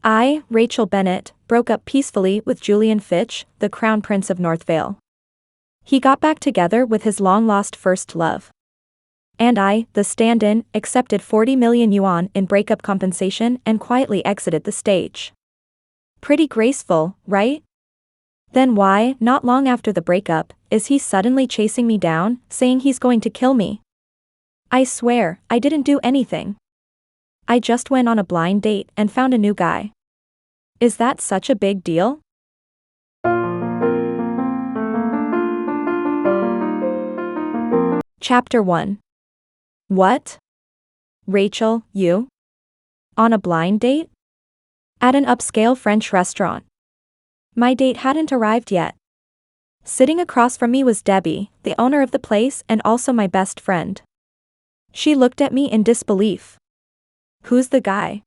I, Rachel Bennett, broke up peacefully with Julian Fitch, the Crown Prince of Northvale. He got back together with his long-lost first love. And I, the stand-in, accepted 40 million yuan in breakup compensation and quietly exited the stage. Pretty graceful, right? Then why, not long after the breakup, is he suddenly chasing me down, saying he's going to kill me? I swear, I didn't do anything. I just went on a blind date and found a new guy. Is that such a big deal? Chapter 1. What? Rachel, you? On a blind date? At an upscale French restaurant. My date hadn't arrived yet. Sitting across from me was Debbie, the owner of the place and also my best friend. She looked at me in disbelief. Who's the guy?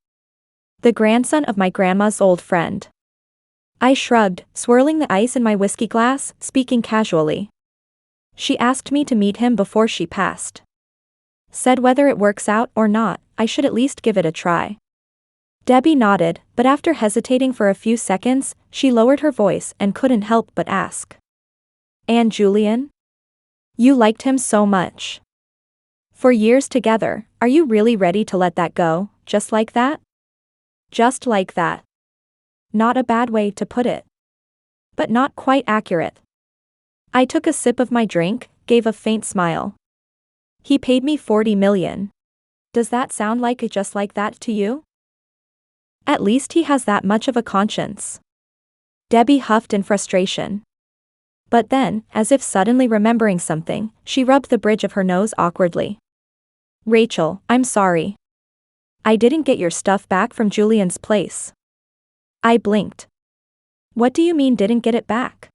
The grandson of my grandma's old friend. I shrugged, swirling the ice in my whiskey glass, speaking casually. She asked me to meet him before she passed. Said whether it works out or not, I should at least give it a try. Debbie nodded, but after hesitating for a few seconds, she lowered her voice and couldn't help but ask. And Julian? You liked him so much. For years together, are you really ready to let that go, just like that? Just like that. Not a bad way to put it. But not quite accurate. I took a sip of my drink, gave a faint smile. He paid me 40 million. Does that sound like it just like that to you? At least he has that much of a conscience. Debbie huffed in frustration. But then, as if suddenly remembering something, she rubbed the bridge of her nose awkwardly. Rachel, I'm sorry. I didn't get your stuff back from Julian's place. I blinked. What do you mean didn't get it back?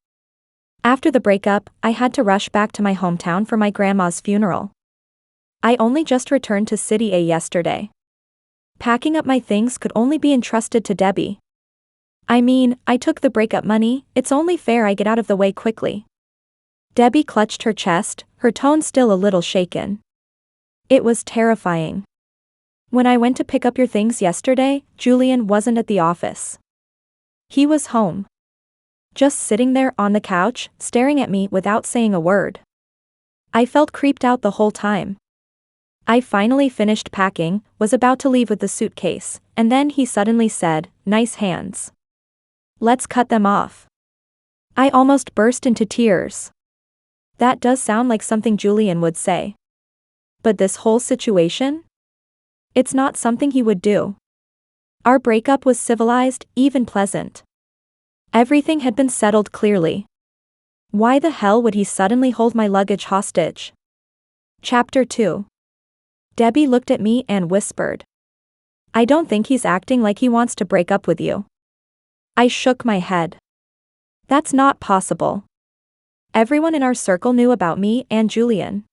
After the breakup, I had to rush back to my hometown for my grandma's funeral. I only just returned to City A yesterday. Packing up my things could only be entrusted to Debbie. I mean, I took the breakup money, it's only fair I get out of the way quickly. Debbie clutched her chest, her tone still a little shaken. It was terrifying. When I went to pick up your things yesterday, Julian wasn't at the office. He was home. Just sitting there on the couch, staring at me without saying a word. I felt creeped out the whole time. I finally finished packing, was about to leave with the suitcase, and then he suddenly said, "Nice hands. Let's cut them off." I almost burst into tears. That does sound like something Julian would say. But this whole situation? It's not something he would do. Our breakup was civilized, even pleasant. Everything had been settled clearly. Why the hell would he suddenly hold my luggage hostage? Chapter 2. Debbie looked at me and whispered. I don't think he's acting like he wants to break up with you. I shook my head. That's not possible. Everyone in our circle knew about me and Julian.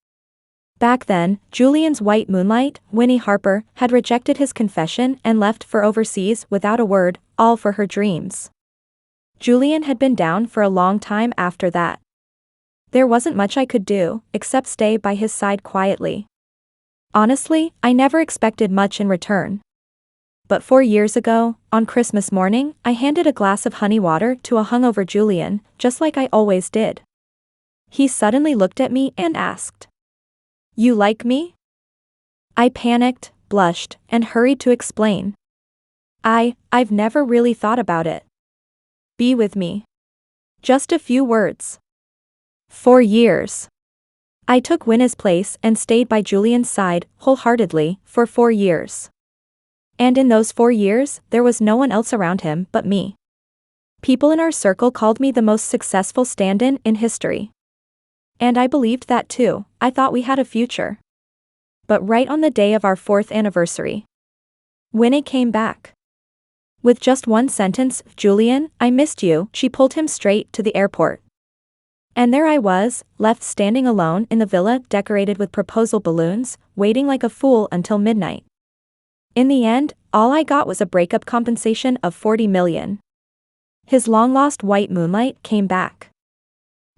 Back then, Julian's white moonlight, Winni Harper, had rejected his confession and left for overseas without a word, all for her dreams. Julian had been down for a long time after that. There wasn't much I could do, except stay by his side quietly. Honestly, I never expected much in return. But 4 years ago, on Christmas morning, I handed a glass of honey water to a hungover Julian, just like I always did. He suddenly looked at me and asked, "You like me?" I panicked, blushed, and hurried to explain. I've never really thought about it. Be with me. Just a few words. 4 years. I took Winni's place and stayed by Julian's side, wholeheartedly, for 4 years. And in those 4 years, there was no one else around him but me. People in our circle called me the most successful stand-in in history. And I believed that too. I thought we had a future. But right on the day of our 4th anniversary, Winni came back. With just one sentence, "Julian, I missed you," she pulled him straight to the airport. And there I was, left standing alone in the villa decorated with proposal balloons, waiting like a fool until midnight. In the end, all I got was a breakup compensation of 40 million. His long-lost white moonlight came back.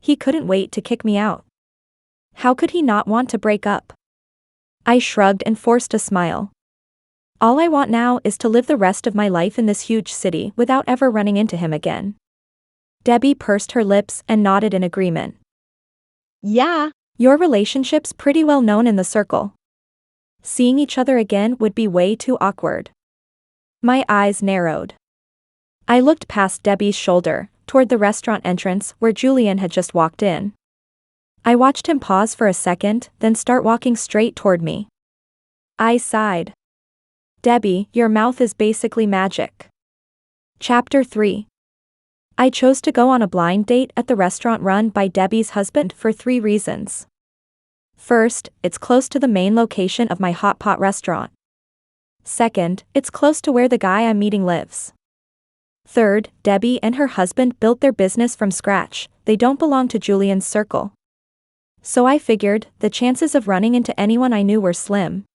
He couldn't wait to kick me out. How could he not want to break up? I shrugged and forced a smile. All I want now is to live the rest of my life in this huge city without ever running into him again. Debbie pursed her lips and nodded in agreement. Yeah. Your relationship's pretty well known in the circle. Seeing each other again would be way too awkward. My eyes narrowed. I looked past Debbie's shoulder, toward the restaurant entrance where Julian had just walked in. I watched him pause for a second, then start walking straight toward me. I sighed. Debbie, your mouth is basically magic. Chapter 3. I chose to go on a blind date at the restaurant run by Debbie's husband for 3 reasons. First, it's close to the main location of my hot pot restaurant. Second, it's close to where the guy I'm meeting lives. Third, Debbie and her husband built their business from scratch, they don't belong to Julian's circle. So I figured, the chances of running into anyone I knew were slim.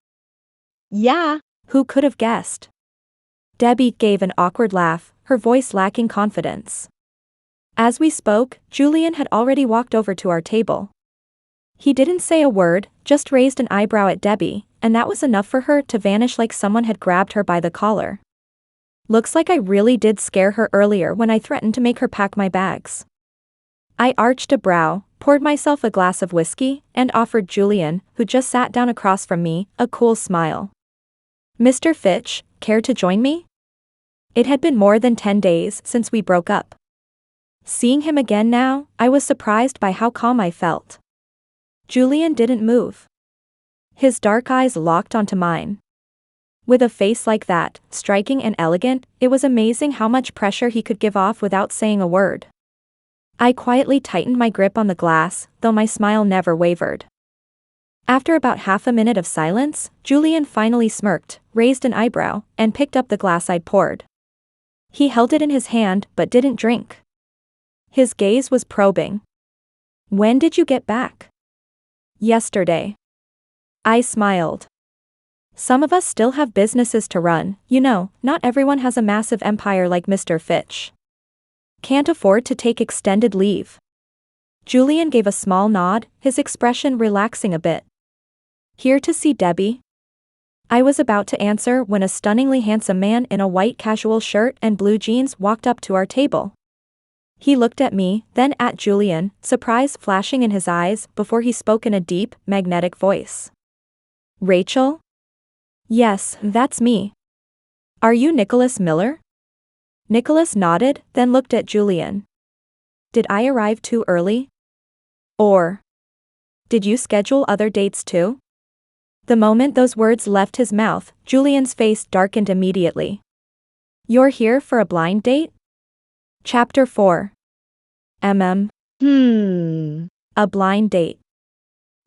Yeah. Who could have guessed? Debbie gave an awkward laugh, her voice lacking confidence. As we spoke, Julian had already walked over to our table. He didn't say a word, just raised an eyebrow at Debbie, and that was enough for her to vanish like someone had grabbed her by the collar. Looks like I really did scare her earlier when I threatened to make her pack my bags. I arched a brow, poured myself a glass of whiskey, and offered Julian, who just sat down across from me, a cool smile. Mr. Fitch, care to join me? It had been more than 10 days since we broke up. Seeing him again now, I was surprised by how calm I felt. Julian didn't move. His dark eyes locked onto mine. With a face like that, striking and elegant, it was amazing how much pressure he could give off without saying a word. I quietly tightened my grip on the glass, though my smile never wavered. After about half a minute of silence, Julian finally smirked, raised an eyebrow, and picked up the glass I'd poured. He held it in his hand but didn't drink. His gaze was probing. When did you get back? Yesterday. I smiled. Some of us still have businesses to run, you know, not everyone has a massive empire like Mr. Fitch. Can't afford to take extended leave. Julian gave a small nod, his expression relaxing a bit. Here to see Debbie? I was about to answer when a stunningly handsome man in a white casual shirt and blue jeans walked up to our table. He looked at me, then at Julian, surprise flashing in his eyes before he spoke in a deep, magnetic voice. Rachel? Yes, that's me. Are you Nicholas Miller? Nicholas nodded, then looked at Julian. Did I arrive too early? Or did you schedule other dates too? The moment those words left his mouth, Julian's face darkened immediately. You're here for a blind date? Chapter 4. A blind date.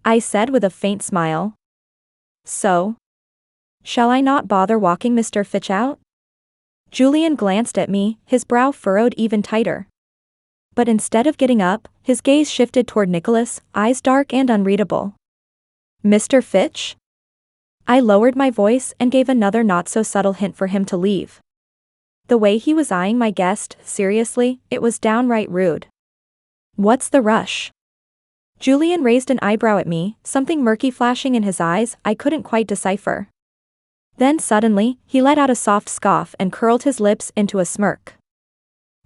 I said with a faint smile. So? Shall I not bother walking Mr. Fitch out? Julian glanced at me, his brow furrowed even tighter. But instead of getting up, his gaze shifted toward Nicholas, eyes dark and unreadable. Mr. Fitch? I lowered my voice and gave another not-so-subtle hint for him to leave. The way he was eyeing my guest, seriously, it was downright rude. What's the rush? Julian raised an eyebrow at me, something murky flashing in his eyes I couldn't quite decipher. Then suddenly, he let out a soft scoff and curled his lips into a smirk.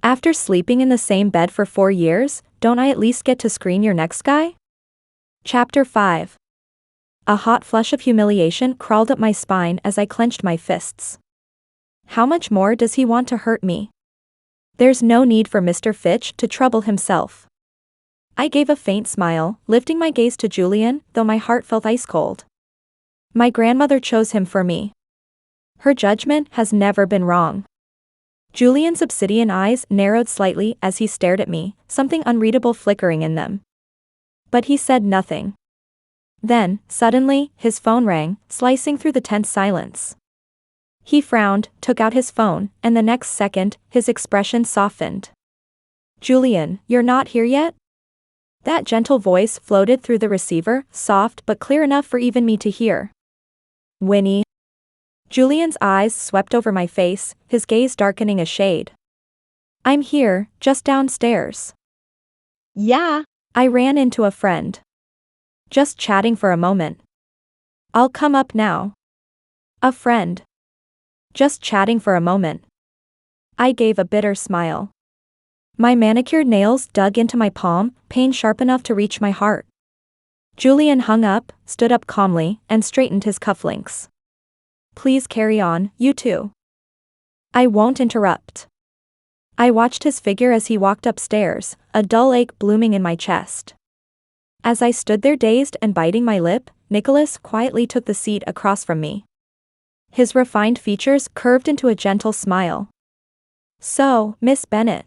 After sleeping in the same bed for 4 years, don't I at least get to screen your next guy? Chapter 5. A hot flush of humiliation crawled up my spine as I clenched my fists. How much more does he want to hurt me? There's no need for Mr. Fitch to trouble himself. I gave a faint smile, lifting my gaze to Julian, though my heart felt ice cold. My grandmother chose him for me. Her judgment has never been wrong. Julian's obsidian eyes narrowed slightly as he stared at me, something unreadable flickering in them. But he said nothing. Then, suddenly, his phone rang, slicing through the tense silence. He frowned, took out his phone, and the next second, his expression softened. Julian, you're not here yet? That gentle voice floated through the receiver, soft but clear enough for even me to hear. Winni. Julian's eyes swept over my face, his gaze darkening a shade. I'm here, just downstairs. Yeah. I ran into a friend. Just chatting for a moment. I'll come up now. A friend. Just chatting for a moment. I gave a bitter smile. My manicured nails dug into my palm, pain sharp enough to reach my heart. Julian hung up, stood up calmly, and straightened his cufflinks. Please carry on, you two. I won't interrupt. I watched his figure as he walked upstairs, a dull ache blooming in my chest. As I stood there dazed and biting my lip, Nicholas quietly took the seat across from me. His refined features curved into a gentle smile. So, Miss Bennett.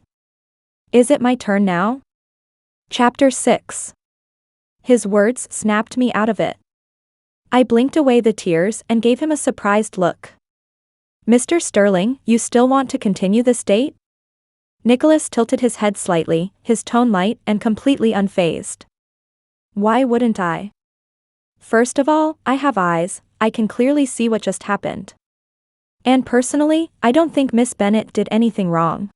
Is it my turn now? Chapter 6. His words snapped me out of it. I blinked away the tears and gave him a surprised look. Mr. Sterling, you still want to continue this date? Nicholas tilted his head slightly, his tone light and completely unfazed. Why wouldn't I? First of all, I have eyes, I can clearly see what just happened. And personally, I don't think Miss Bennett did anything wrong.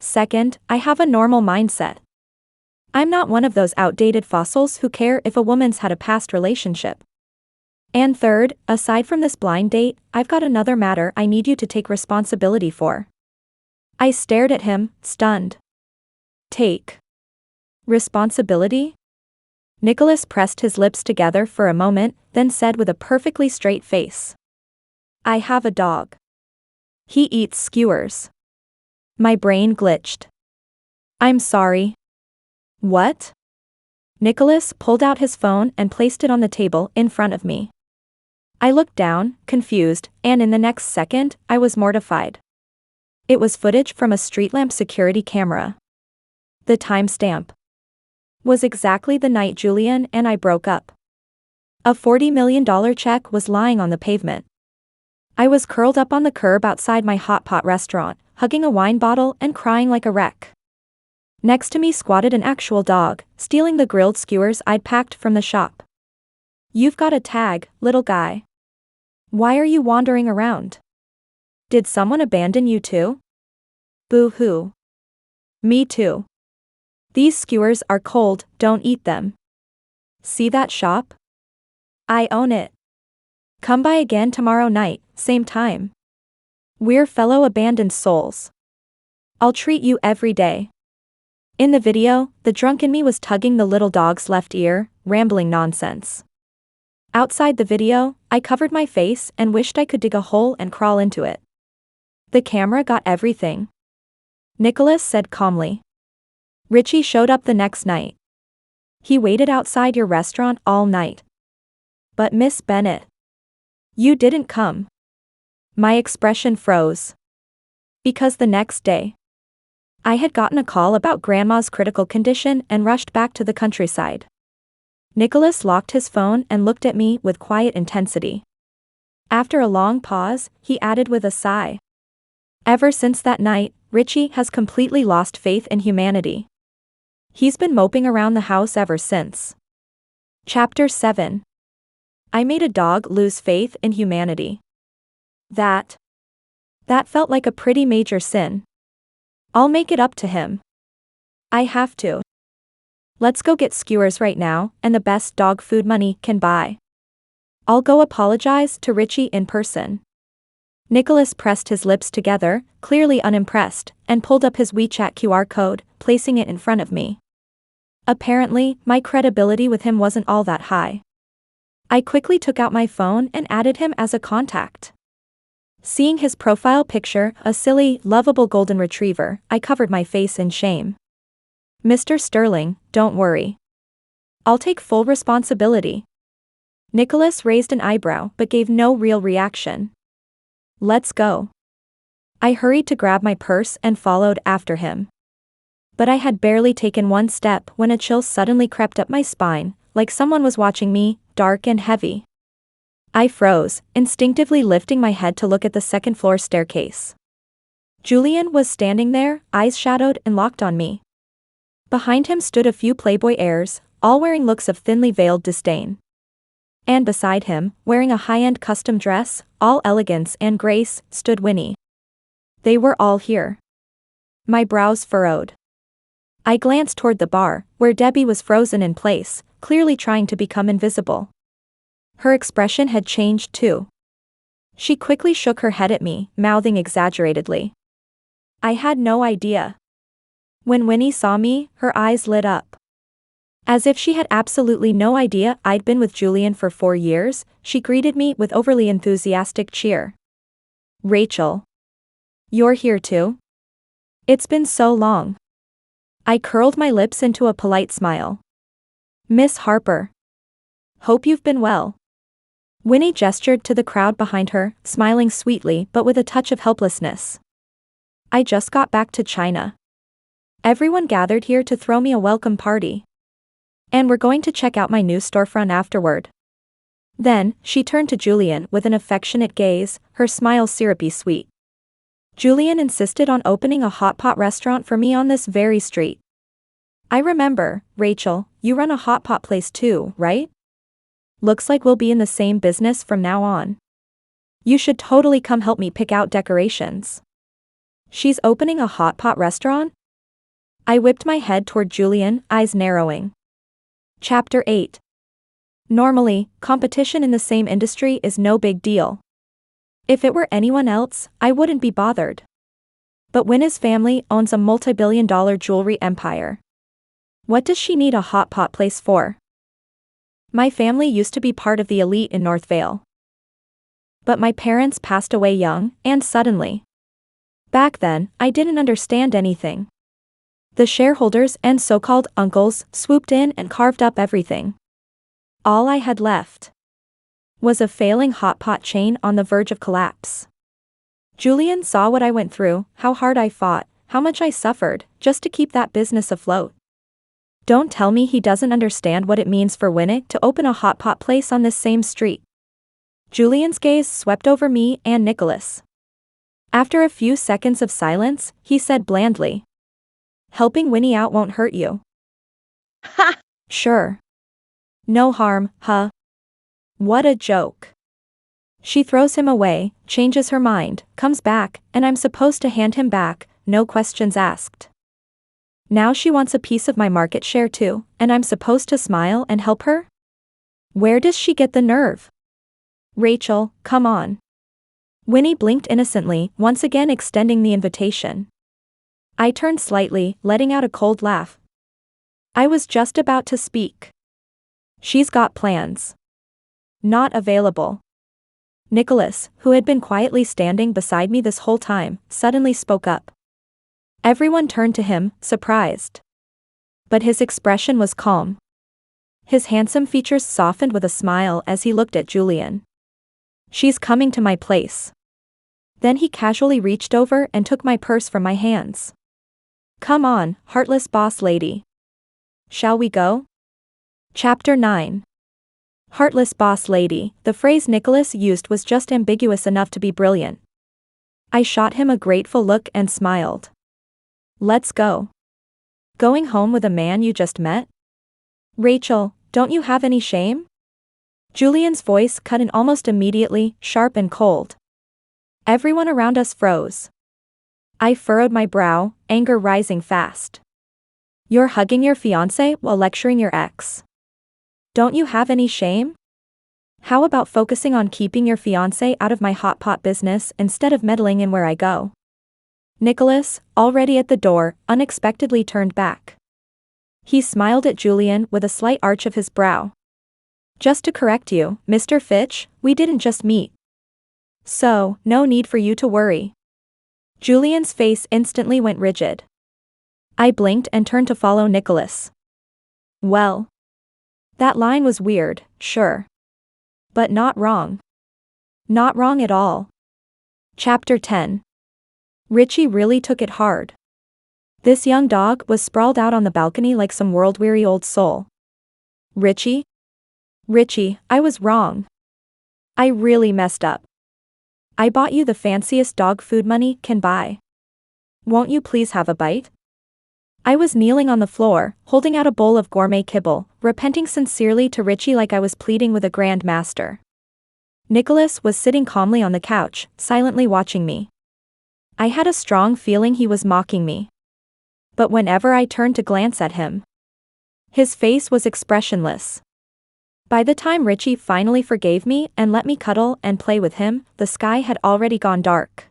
Second, I have a normal mindset. I'm not one of those outdated fossils who care if a woman's had a past relationship. And third, aside from this blind date, I've got another matter I need you to take responsibility for. I stared at him, stunned. Take responsibility? Nicholas pressed his lips together for a moment, then said with a perfectly straight face. I have a dog. He eats skewers. My brain glitched. I'm sorry. What? Nicholas pulled out his phone and placed it on the table in front of me. I looked down, confused, and in the next second, I was mortified. It was footage from a street lamp security camera. The timestamp was exactly the night Julian and I broke up. A $40 million check was lying on the pavement. I was curled up on the curb outside my hot pot restaurant, hugging a wine bottle and crying like a wreck. Next to me squatted an actual dog, stealing the grilled skewers I'd packed from the shop. You've got a tag, little guy. Why are you wandering around? Did someone abandon you too? Boo-hoo. Me too. These skewers are cold, don't eat them. See that shop? I own it. Come by again tomorrow night, same time. We're fellow abandoned souls. I'll treat you every day. In the video, the drunk in me was tugging the little dog's left ear, rambling nonsense. Outside the video, I covered my face and wished I could dig a hole and crawl into it. The camera got everything. Nicholas said calmly. Richie showed up the next night. He waited outside your restaurant all night. But Miss Bennett, you didn't come. My expression froze. Because the next day, I had gotten a call about Grandma's critical condition and rushed back to the countryside. Nicholas locked his phone and looked at me with quiet intensity. After a long pause, he added with a sigh. Ever since that night, Richie has completely lost faith in humanity. He's been moping around the house ever since. Chapter 7. I made a dog lose faith in humanity. That felt like a pretty major sin. I'll make it up to him. I have to. Let's go get skewers right now, and the best dog food money can buy. I'll go apologize to Richie in person. Nicholas pressed his lips together, clearly unimpressed, and pulled up his WeChat QR code, placing it in front of me. Apparently, my credibility with him wasn't all that high. I quickly took out my phone and added him as a contact. Seeing his profile picture, a silly, lovable golden retriever, I covered my face in shame. Mr. Sterling, don't worry. I'll take full responsibility. Nicholas raised an eyebrow but gave no real reaction. Let's go. I hurried to grab my purse and followed after him. But I had barely taken one step when a chill suddenly crept up my spine, like someone was watching me, dark and heavy. I froze, instinctively lifting my head to look at the second-floor staircase. Julian was standing there, eyes shadowed and locked on me. Behind him stood a few Playboy heirs, all wearing looks of thinly veiled disdain. And beside him, wearing a high-end custom dress, all elegance and grace, stood Winni. They were all here. My brows furrowed. I glanced toward the bar, where Debbie was frozen in place, clearly trying to become invisible. Her expression had changed too. She quickly shook her head at me, mouthing exaggeratedly. I had no idea. When Winnie saw me, her eyes lit up. As if she had absolutely no idea I'd been with Julian for 4 years, she greeted me with overly enthusiastic cheer. Rachel. You're here too? It's been so long. I curled my lips into a polite smile. Miss Harper. Hope you've been well. Winnie gestured to the crowd behind her, smiling sweetly but with a touch of helplessness. I just got back to China. Everyone gathered here to throw me a welcome party. And we're going to check out my new storefront afterward. Then, she turned to Julian with an affectionate gaze, her smile syrupy sweet. Julian insisted on opening a hot pot restaurant for me on this very street. I remember, Rachel, you run a hot pot place too, right? Looks like we'll be in the same business from now on. You should totally come help me pick out decorations. She's opening a hot pot restaurant? I whipped my head toward Julian, eyes narrowing. Chapter 8. Normally, competition in the same industry is no big deal. If it were anyone else, I wouldn't be bothered. But Winnie's family owns a multi-billion-dollar jewelry empire. What does she need a hot pot place for? My family used to be part of the elite in North Vale. But my parents passed away young, and suddenly. Back then, I didn't understand anything. The shareholders and so-called uncles swooped in and carved up everything. All I had left was a failing hot pot chain on the verge of collapse. Julian saw what I went through, how hard I fought, how much I suffered, just to keep that business afloat. Don't tell me he doesn't understand what it means for Winnie to open a hot pot place on this same street. Julian's gaze swept over me and Nicholas. After a few seconds of silence, he said blandly, helping Winnie out won't hurt you. Ha! Sure. No harm, huh? What a joke. She throws him away, changes her mind, comes back, and I'm supposed to hand him back, no questions asked. Now she wants a piece of my market share too, and I'm supposed to smile and help her? Where does she get the nerve? Rachel, come on. Winnie blinked innocently, once again extending the invitation. I turned slightly, letting out a cold laugh. I was just about to speak. She's got plans. Not available. Nicholas, who had been quietly standing beside me this whole time, suddenly spoke up. Everyone turned to him, surprised. But his expression was calm. His handsome features softened with a smile as he looked at Julian. She's coming to my place. Then he casually reached over and took my purse from my hands. Come on, heartless boss lady. Shall we go? Chapter 9. Heartless boss lady, the phrase Nicholas used was just ambiguous enough to be brilliant. I shot him a grateful look and smiled. Let's go. Going home with a man you just met? Rachel, don't you have any shame? Julian's voice cut in almost immediately, sharp and cold. Everyone around us froze. I furrowed my brow, anger rising fast. You're hugging your fiancé while lecturing your ex. Don't you have any shame? How about focusing on keeping your fiancé out of my hot pot business instead of meddling in where I go? Nicholas, already at the door, unexpectedly turned back. He smiled at Julian with a slight arch of his brow. Just to correct you, Mr. Fitch, we didn't just meet. So, no need for you to worry. Julian's face instantly went rigid. I blinked and turned to follow Nicholas. Well. That line was weird, sure. But not wrong. Not wrong at all. Chapter 10. Richie really took it hard. This young dog was sprawled out on the balcony like some world-weary old soul. Richie? Richie, I was wrong. I really messed up. I bought you the fanciest dog food money can buy. Won't you please have a bite? I was kneeling on the floor, holding out a bowl of gourmet kibble, repenting sincerely to Richie like I was pleading with a grand master. Nicholas was sitting calmly on the couch, silently watching me. I had a strong feeling he was mocking me. But whenever I turned to glance at him, his face was expressionless. By the time Richie finally forgave me and let me cuddle and play with him, the sky had already gone dark.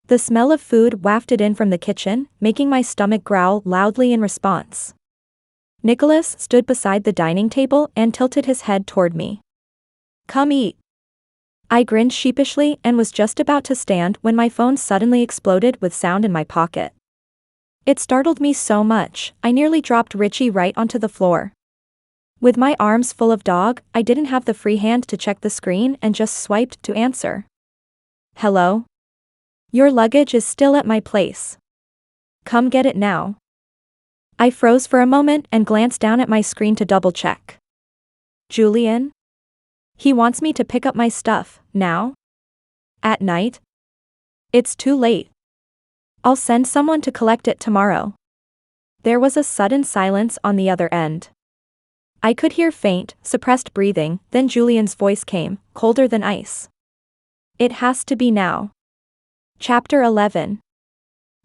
The smell of food wafted in from the kitchen, making my stomach growl loudly in response. Nicholas stood beside the dining table and tilted his head toward me. "Come eat." I grinned sheepishly and was just about to stand when my phone suddenly exploded with sound in my pocket. It startled me so much, I nearly dropped Richie right onto the floor. With my arms full of dog, I didn't have the free hand to check the screen and just swiped to answer. "Hello? Your luggage is still at my place. Come get it now." I froze for a moment and glanced down at my screen to double-check. "Julian? He wants me to pick up my stuff, now? At night? It's too late. I'll send someone to collect it tomorrow." There was a sudden silence on the other end. I could hear faint, suppressed breathing, then Julian's voice came, colder than ice. "It has to be now." Chapter 11.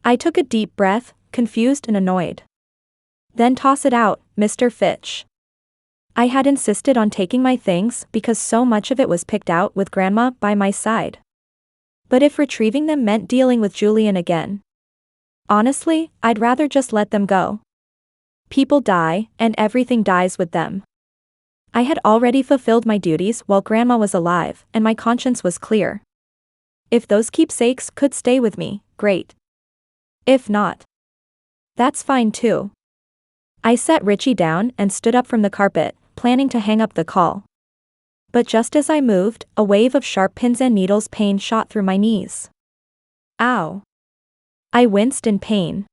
I took a deep breath, confused and annoyed. "Then toss it out, Mr. Fitch." I had insisted on taking my things because so much of it was picked out with Grandma by my side. But if retrieving them meant dealing with Julian again, honestly, I'd rather just let them go. People die, and everything dies with them. I had already fulfilled my duties while Grandma was alive, and my conscience was clear. If those keepsakes could stay with me, great. If not, that's fine too. I set Richie down and stood up from the carpet, planning to hang up the call. But just as I moved, a wave of sharp pins and needles pain shot through my knees. Ow! I winced in pain.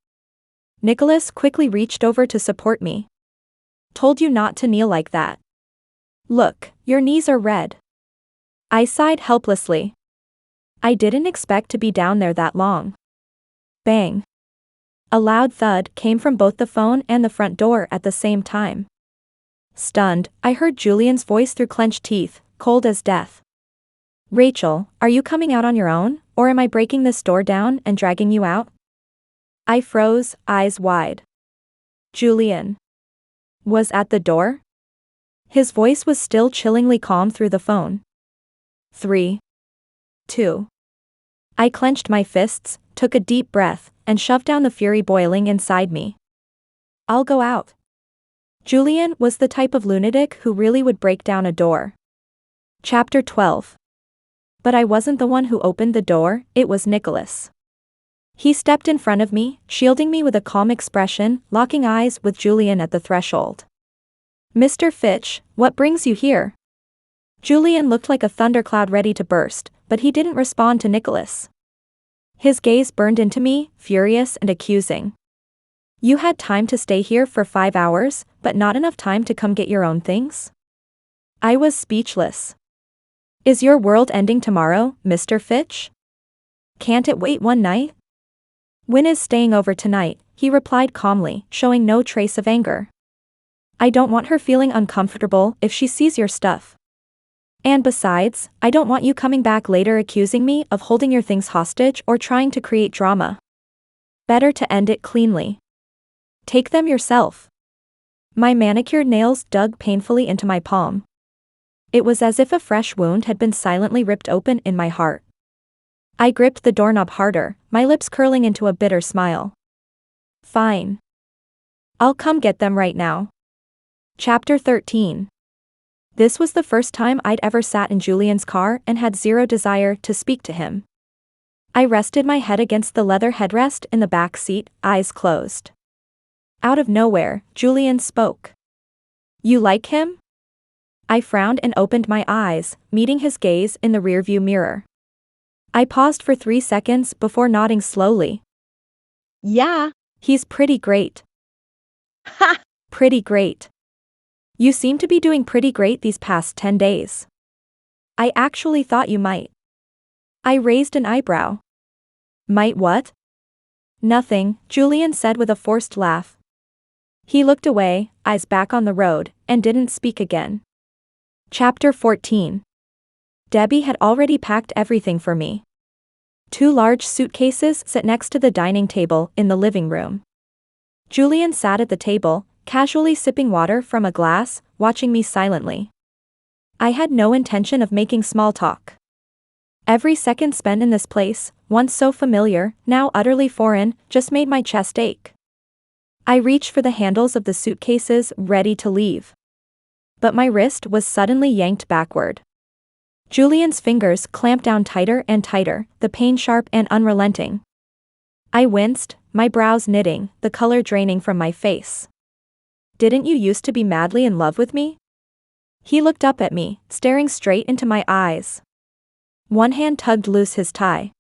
Nicholas quickly reached over to support me. "Told you not to kneel like that. Look, your knees are red." I sighed helplessly. I didn't expect to be down there that long. Bang! A loud thud came from both the phone and the front door at the same time. Stunned, I heard Julian's voice through clenched teeth, cold as death. "Rachel, are you coming out on your own, or am I breaking this door down and dragging you out?" I froze, eyes wide. Julian was at the door? His voice was still chillingly calm through the phone. 3, 2. I clenched my fists, took a deep breath, and shoved down the fury boiling inside me. "I'll go out." Julian was the type of lunatic who really would break down a door. Chapter 12. But I wasn't the one who opened the door, it was Nicholas. He stepped in front of me, shielding me with a calm expression, locking eyes with Julian at the threshold. "Mr. Fitch, what brings you here?" Julian looked like a thundercloud ready to burst, but he didn't respond to Nicholas. His gaze burned into me, furious and accusing. "You had time to stay here for 5 hours, but not enough time to come get your own things?" I was speechless. "Is your world ending tomorrow, Mr. Fitch? Can't it wait one night?" "Winni's staying over tonight," he replied calmly, showing no trace of anger. "I don't want her feeling uncomfortable if she sees your stuff. And besides, I don't want you coming back later accusing me of holding your things hostage or trying to create drama. Better to end it cleanly. Take them yourself." My manicured nails dug painfully into my palm. It was as if a fresh wound had been silently ripped open in my heart. I gripped the doorknob harder, my lips curling into a bitter smile. "Fine. I'll come get them right now." Chapter 13. This was the first time I'd ever sat in Julian's car and had zero desire to speak to him. I rested my head against the leather headrest in the back seat, eyes closed. Out of nowhere, Julian spoke. "You like him?" I frowned and opened my eyes, meeting his gaze in the rearview mirror. I paused for 3 seconds before nodding slowly. Yeah. "He's pretty great." Ha! "Pretty great. You seem to be doing pretty great these past 10 days. I actually thought you might." I raised an eyebrow. "Might what?" "Nothing," Julian said with a forced laugh. He looked away, eyes back on the road, and didn't speak again. Chapter 14. Debbie had already packed everything for me. 2 large suitcases sat next to the dining table in the living room. Julian sat at the table, casually sipping water from a glass, watching me silently. I had no intention of making small talk. Every second spent in this place, once so familiar, now utterly foreign, just made my chest ache. I reached for the handles of the suitcases, ready to leave. But my wrist was suddenly yanked backward. Julian's fingers clamped down tighter and tighter, the pain sharp and unrelenting. I winced, my brows knitting, the color draining from my face. Didn't you used to be madly in love with me? He looked up at me, staring straight into my eyes. One hand tugged loose his tie.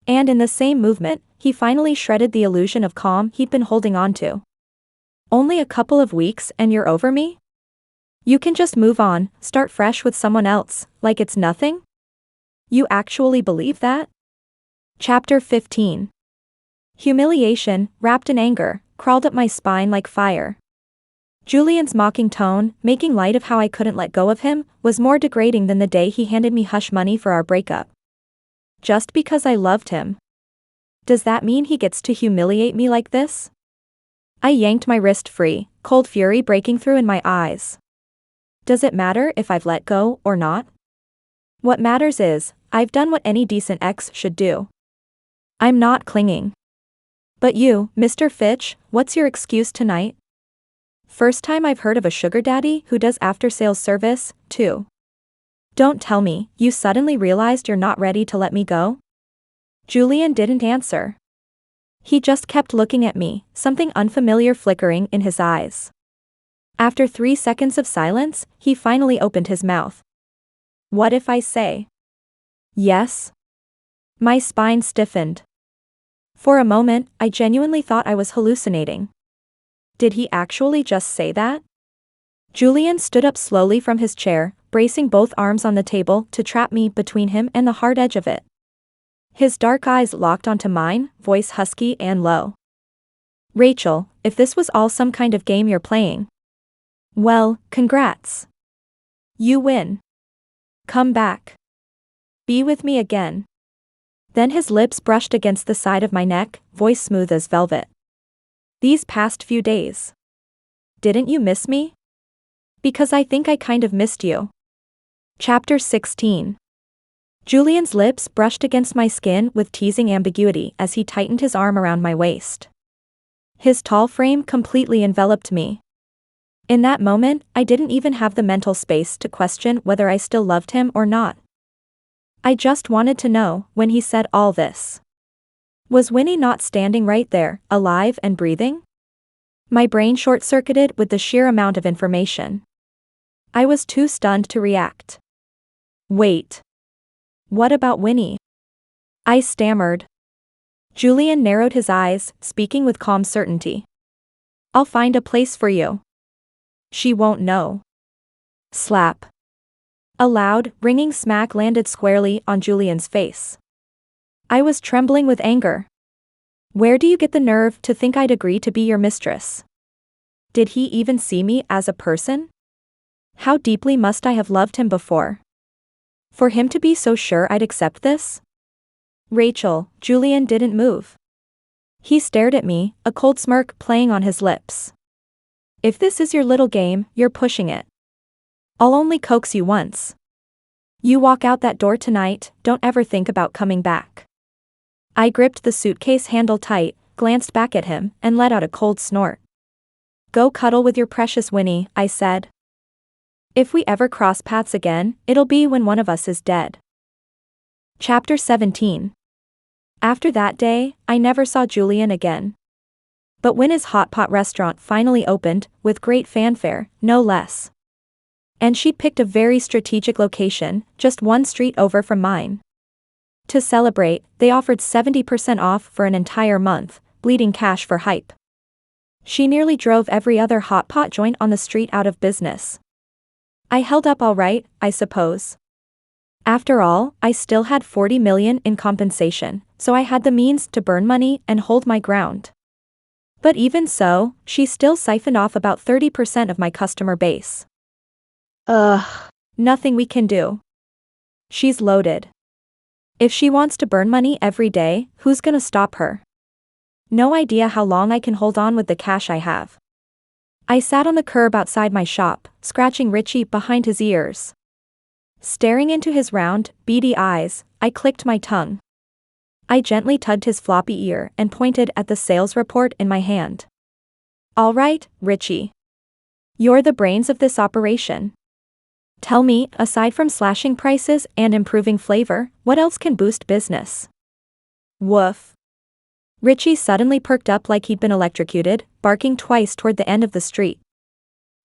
And in the same movement, he finally shredded the illusion of calm he'd been holding on to. Only a couple of weeks and you're over me? You can just move on, start fresh with someone else, like it's nothing? You actually believe that? Chapter 15. Humiliation, wrapped in anger, crawled up my spine like fire. Julian's mocking tone, making light of how I couldn't let go of him, was more degrading than the day he handed me hush money for our breakup. Just because I loved him. Does that mean he gets to humiliate me like this? I yanked my wrist free, cold fury breaking through in my eyes. Does it matter if I've let go or not? What matters is, I've done what any decent ex should do. I'm not clinging. But you, Mr. Fitch, what's your excuse tonight? First time I've heard of a sugar daddy who does after-sales service, too. Don't tell me, you suddenly realized you're not ready to let me go? Julian didn't answer. He just kept looking at me, something unfamiliar flickering in his eyes. After 3 seconds of silence, he finally opened his mouth. What if I say yes? My spine stiffened. For a moment, I genuinely thought I was hallucinating. Did he actually just say that? Julian stood up slowly from his chair, bracing both arms on the table to trap me between him and the hard edge of it. His dark eyes locked onto mine, voice husky and low. Rachel, if this was all some kind of game you're playing, well, congrats. You win. Come back. Be with me again. Then his lips brushed against the side of my neck, voice smooth as velvet. These past few days. Didn't you miss me? Because I think I kind of missed you. Chapter 16. Julian's lips brushed against my skin with teasing ambiguity as he tightened his arm around my waist. His tall frame completely enveloped me. In that moment, I didn't even have the mental space to question whether I still loved him or not. I just wanted to know, when he said all this. Was Winnie not standing right there, alive and breathing? My brain short-circuited with the sheer amount of information. I was too stunned to react. Wait. What about Winnie? I stammered. Julian narrowed his eyes, speaking with calm certainty. I'll find a place for you. She won't know. Slap. A loud, ringing smack landed squarely on Julian's face. I was trembling with anger. Where do you get the nerve to think I'd agree to be your mistress? Did he even see me as a person? How deeply must I have loved him before? For him to be so sure I'd accept this? Rachel, Julian didn't move. He stared at me, a cold smirk playing on his lips. If this is your little game, you're pushing it. I'll only coax you once. You walk out that door tonight, don't ever think about coming back. I gripped the suitcase handle tight, glanced back at him, and let out a cold snort. Go cuddle with your precious Winnie, I said. If we ever cross paths again, it'll be when one of us is dead. Chapter 17. After that day, I never saw Julian again. But when his hot pot restaurant finally opened, with great fanfare, no less. And she'd picked a very strategic location, just 1 street over from mine. To celebrate, they offered 70% off for an entire month, bleeding cash for hype. She nearly drove every other hot pot joint on the street out of business. I held up all right, I suppose. After all, I still had $40 million in compensation, so I had the means to burn money and hold my ground. But even so, she still siphoned off about 30% of my customer base. Nothing we can do. She's loaded. If she wants to burn money every day, who's gonna stop her? No idea how long I can hold on with the cash I have. I sat on the curb outside my shop, scratching Richie behind his ears. Staring into his round, beady eyes, I clicked my tongue. I gently tugged his floppy ear and pointed at the sales report in my hand. All right, Richie. You're the brains of this operation. Tell me, aside from slashing prices and improving flavor, what else can boost business? Woof. Richie suddenly perked up like he'd been electrocuted, barking twice toward the end of the street.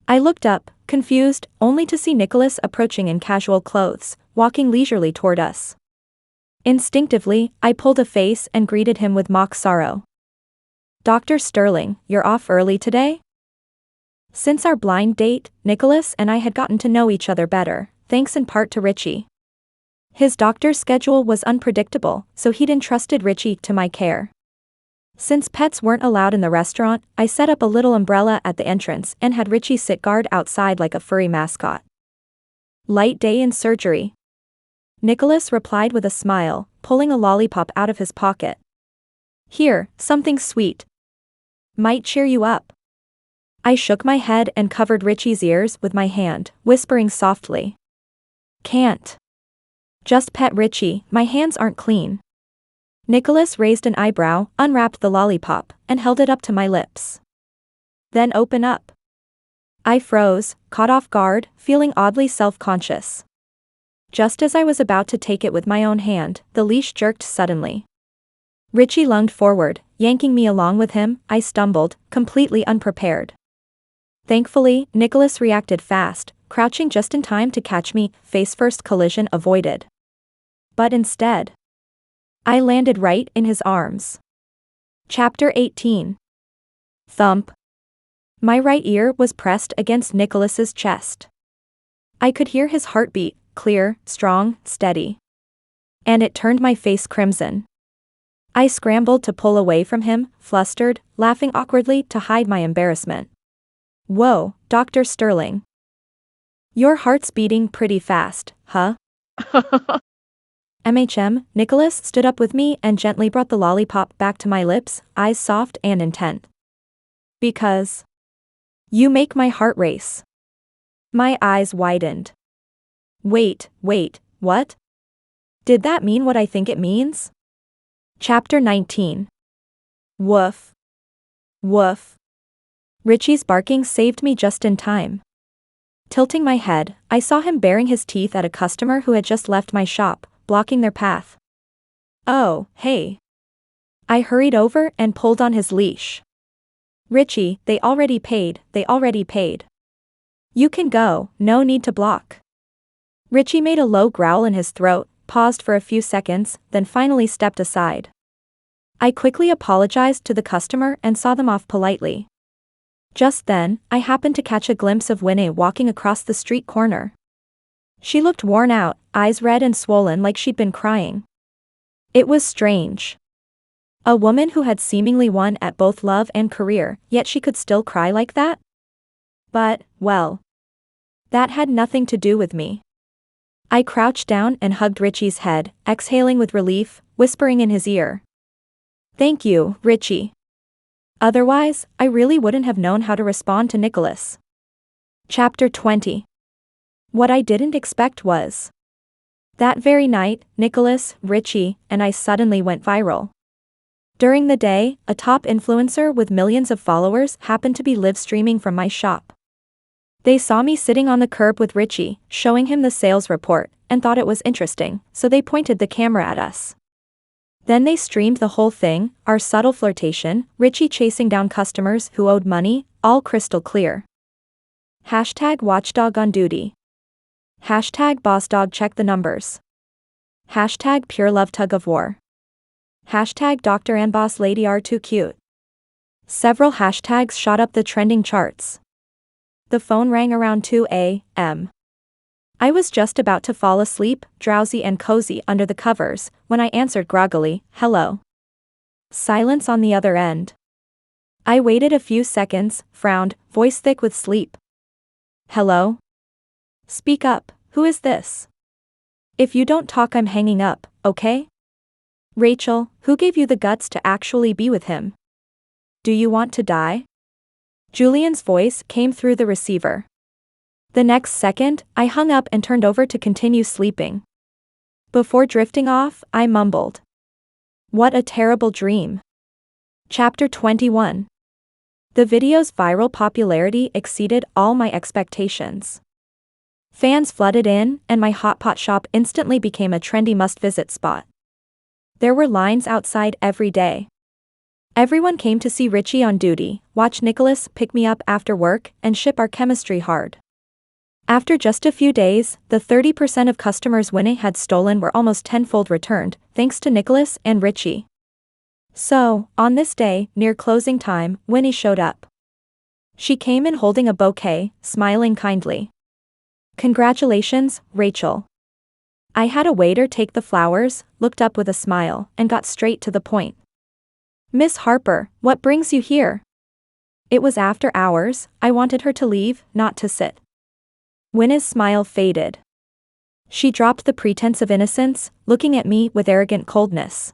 I looked up, confused, only to see Nicholas approaching in casual clothes, walking leisurely toward us. Instinctively, I pulled a face and greeted him with mock sorrow. Dr. Sterling, you're off early today? Since our blind date, Nicholas and I had gotten to know each other better, thanks in part to Richie. His doctor's schedule was unpredictable, so he'd entrusted Richie to my care. Since pets weren't allowed in the restaurant, I set up a little umbrella at the entrance and had Richie sit guard outside like a furry mascot. Light day in surgery. Nicholas replied with a smile, pulling a lollipop out of his pocket. Here, something sweet. Might cheer you up. I shook my head and covered Richie's ears with my hand, whispering softly. Can't. Just pet Richie, my hands aren't clean. Nicholas raised an eyebrow, unwrapped the lollipop, and held it up to my lips. Then open up. I froze, caught off guard, feeling oddly self-conscious. Just as I was about to take it with my own hand, the leash jerked suddenly. Richie lunged forward, yanking me along with him. I stumbled, completely unprepared. Thankfully, Nicholas reacted fast, crouching just in time to catch me, face-first collision avoided. But instead, I landed right in his arms. Chapter 18. Thump. My right ear was pressed against Nicholas's chest. I could hear his heartbeat, clear, strong, steady. And it turned my face crimson. I scrambled to pull away from him, flustered, laughing awkwardly to hide my embarrassment. Whoa, Dr. Sterling. Your heart's beating pretty fast, huh? Nicholas stood up with me and gently brought the lollipop back to my lips, eyes soft and intent. Because you make my heart race. My eyes widened. Wait, what? Did that mean what I think it means? Chapter 19. Woof. Woof. Richie's barking saved me just in time. Tilting my head, I saw him baring his teeth at a customer who had just left my shop, blocking their path. Oh, hey. I hurried over and pulled on his leash. Richie, they already paid. You can go, no need to block. Richie made a low growl in his throat, paused for a few seconds, then finally stepped aside. I quickly apologized to the customer and saw them off politely. Just then, I happened to catch a glimpse of Winni walking across the street corner. She looked worn out, eyes red and swollen like she'd been crying. It was strange. A woman who had seemingly won at both love and career, yet she could still cry like that? But, well, that had nothing to do with me. I crouched down and hugged Richie's head, exhaling with relief, whispering in his ear. Thank you, Richie. Otherwise, I really wouldn't have known how to respond to Nicholas. Chapter 20. What I didn't expect was. That very night, Nicholas, Richie, and I suddenly went viral. During the day, a top influencer with millions of followers happened to be live streaming from my shop. They saw me sitting on the curb with Richie, showing him the sales report, and thought it was interesting, so they pointed the camera at us. Then they streamed the whole thing, our subtle flirtation, Richie chasing down customers who owed money, all crystal clear. Hashtag watchdog on duty. Hashtag bossdog check the numbers. Hashtag pure love tug of war. Hashtag Dr. and boss lady are too cute. Several hashtags shot up the trending charts. The phone rang around 2 a.m. I was just about to fall asleep, drowsy and cozy under the covers, when I answered groggily, hello. Silence on the other end. I waited a few seconds, frowned, voice thick with sleep. Hello? Speak up, who is this? If you don't talk I'm hanging up, okay? Rachel, who gave you the guts to actually be with him? Do you want to die? Julian's voice came through the receiver. The next second, I hung up and turned over to continue sleeping. Before drifting off, I mumbled. What a terrible dream. Chapter 21. The video's viral popularity exceeded all my expectations. Fans flooded in, and my hot pot shop instantly became a trendy must-visit spot. There were lines outside every day. Everyone came to see Richie on duty, watch Nicholas pick me up after work, and ship our chemistry hard. After just a few days, the 30% of customers Winni had stolen were almost tenfold returned, thanks to Nicholas and Richie. So, on this day, near closing time, Winni showed up. She came in holding a bouquet, smiling kindly. Congratulations, Rachel. I had a waiter take the flowers, looked up with a smile, and got straight to the point. Miss Harper, what brings you here? It was after hours, I wanted her to leave, not to sit. Winni's smile faded. She dropped the pretense of innocence, looking at me with arrogant coldness.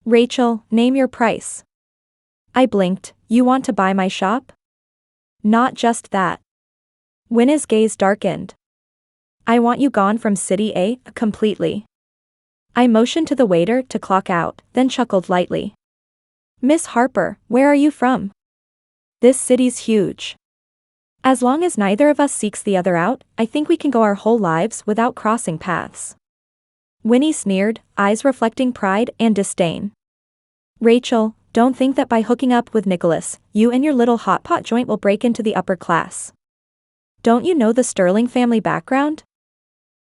Rachel, name your price. I blinked. You want to buy my shop? Not just that. Winni's gaze darkened. I want you gone from City A, completely. I motioned to the waiter to clock out, then chuckled lightly. Miss Harper, where are you from? This city's huge. As long as neither of us seeks the other out, I think we can go our whole lives without crossing paths. Winni sneered, eyes reflecting pride and disdain. Rachel, don't think that by hooking up with Nicholas, you and your little hot pot joint will break into the upper class. Don't you know the Sterling family background?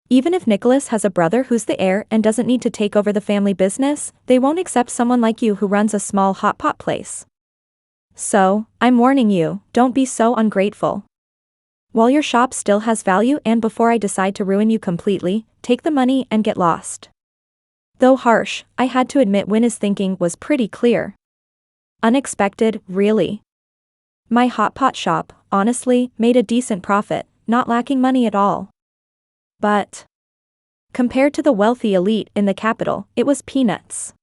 Even if Nicholas has a brother who's the heir and doesn't need to take over the family business, they won't accept someone like you who runs a small hot pot place. So, I'm warning you, don't be so ungrateful. While your shop still has value and before I decide to ruin you completely, take the money and get lost. Though harsh, I had to admit Winni's thinking was pretty clear. Unexpected, really. My hot pot shop, honestly, made a decent profit, not lacking money at all. But compared to the wealthy elite in the capital, it was peanuts.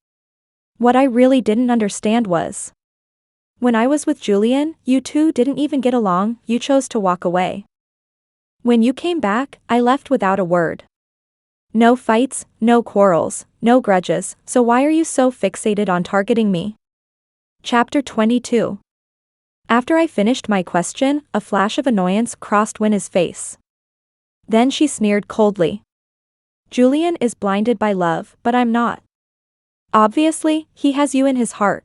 What I really didn't understand was, when I was with Julian, you two didn't even get along, you chose to walk away. When you came back, I left without a word. No fights, no quarrels, no grudges, so why are you so fixated on targeting me? Chapter 22. After I finished my question, a flash of annoyance crossed Winni's face. Then she sneered coldly. Julian is blinded by love, but I'm not. Obviously, he has you in his heart.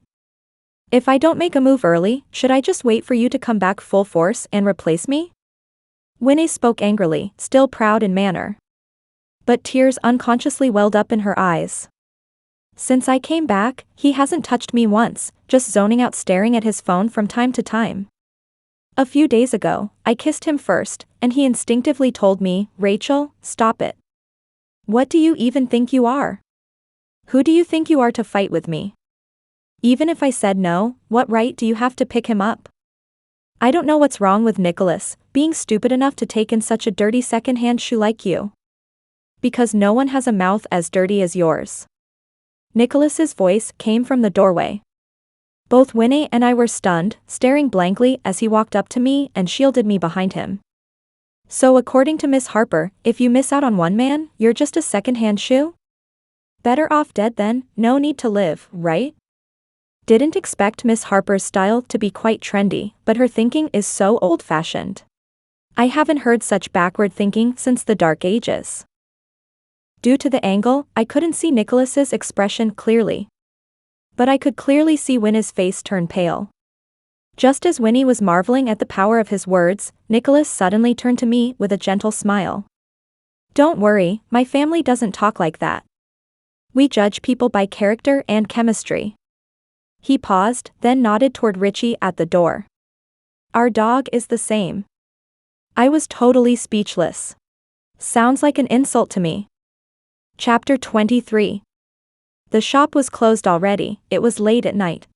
If I don't make a move early, should I just wait for you to come back full force and replace me? Winni spoke angrily, still proud in manner. But tears unconsciously welled up in her eyes. Since I came back, he hasn't touched me once, just zoning out staring at his phone from time to time. A few days ago, I kissed him first, and he instinctively told me, Rachel, stop it. What do you even think you are? Who do you think you are to fight with me? Even if I said no, what right do you have to pick him up? I don't know what's wrong with Nicholas, being stupid enough to take in such a dirty second-hand shoe like you. Because no one has a mouth as dirty as yours. Nicholas's voice came from the doorway. Both Winni and I were stunned, staring blankly as he walked up to me and shielded me behind him. So according to Miss Harper, if you miss out on one man, you're just a second-hand shoe? Better off dead then, no need to live, right? Didn't expect Miss Harper's style to be quite trendy, but her thinking is so old-fashioned. I haven't heard such backward thinking since the Dark Ages. Due to the angle, I couldn't see Nicholas's expression clearly. But I could clearly see Winni's face turn pale. Just as Winni was marveling at the power of his words, Nicholas suddenly turned to me with a gentle smile. Don't worry, my family doesn't talk like that. We judge people by character and chemistry. He paused, then nodded toward Richie at the door. Our dog is the same. I was totally speechless. Sounds like an insult to me. Chapter 23. The shop was closed already, it was late at night.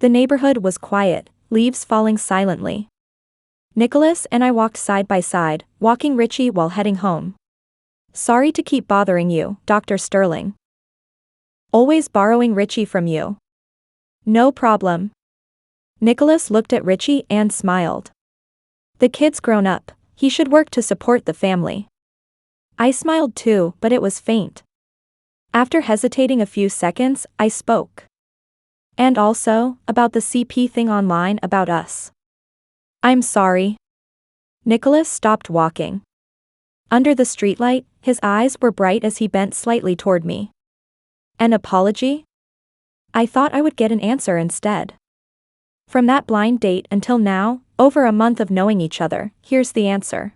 The neighborhood was quiet, leaves falling silently. Nicholas and I walked side by side, walking Richie while heading home. Sorry to keep bothering you, Dr. Sterling. Always borrowing Richie from you. No problem. Nicholas looked at Richie and smiled. The kid's grown up, he should work to support the family. I smiled too, but it was faint. After hesitating a few seconds, I spoke. And also, about the CP thing online about us. I'm sorry. Nicholas stopped walking. Under the streetlight, his eyes were bright as he bent slightly toward me. An apology? I thought I would get an answer instead. From that blind date until now, over a month of knowing each other, here's the answer.